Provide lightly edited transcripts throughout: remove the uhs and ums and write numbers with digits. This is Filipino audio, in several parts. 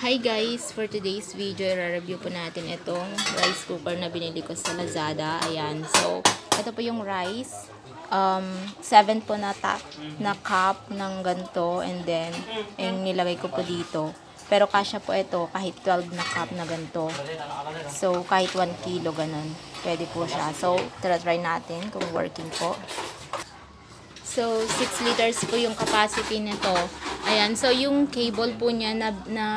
Hi guys! For today's video, i-review po natin itong rice cooker na binili ko sa Lazada. Ayan. So, ito po yung rice. 7 po na cup ng ganito. And then, yung nilagay ko po dito. Pero kasya po ito kahit 12 na cup na ganito. So, kahit 1 kilo ganun. Pwede po siya. So, try natin kung working po. So, 6 liters po yung capacity nito. Ayan. So, yung cable po niya na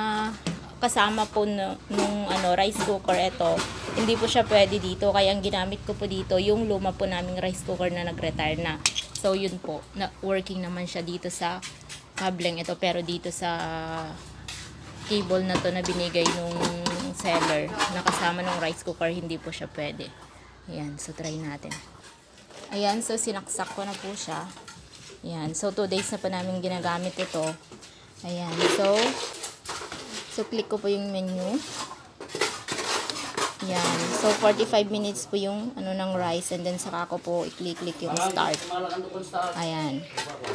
kasama po nung rice cooker ito, hindi po siya pwede dito. Kaya ang ginamit ko po dito, yung luma po naming rice cooker na nag-retire na. So, yun po. Working naman siya dito sa kableng ito. Pero dito sa cable na to na binigay nung seller, na kasama nung rice cooker, hindi po siya pwede. Ayan. So, try natin. Ayan, so sinaksak ko na po siya. Ayan, so 2 days na pa namin ginagamit ito. Ayan, so click ko po yung menu. Ayan, so 45 minutes po yung ng rice, and then saka ko po i-click yung start. Ayan,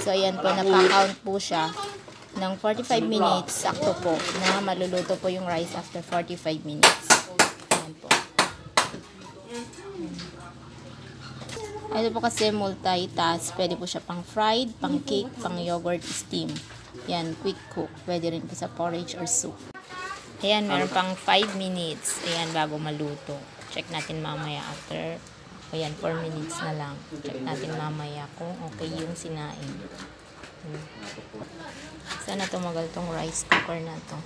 so ayan po, naka-count po siya ng 45 minutes, sakto po, na maluluto po yung rice after 45 minutes. Ayan po. Ito po kasi multitask. Pwede po siya pang fried, pang cake, pang yogurt, steam. Yan, quick cook. Pwede rin po sa porridge or soup. Ayan, meron pang 5 minutes. Ayan, bago maluto. Check natin mamaya after. Ayan, 4 minutes na lang. Check natin mamaya kung okay yung sinain. Sana tumagal tong rice cooker na to.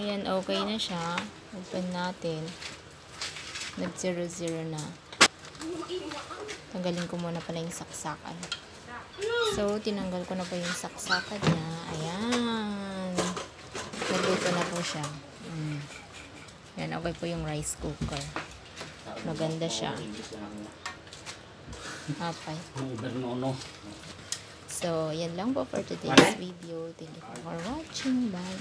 Ayan, okay na siya. Open natin. Nag 0-0 na. Tanggalin ko muna pala yung saksakan. So, tinanggal ko na po yung saksakan niya. Ayan. Nagluto na po siya. Ayan, okay po yung rice cooker. Maganda siya. Okay. So, yan lang po for today's video. Thank you for watching. Bye.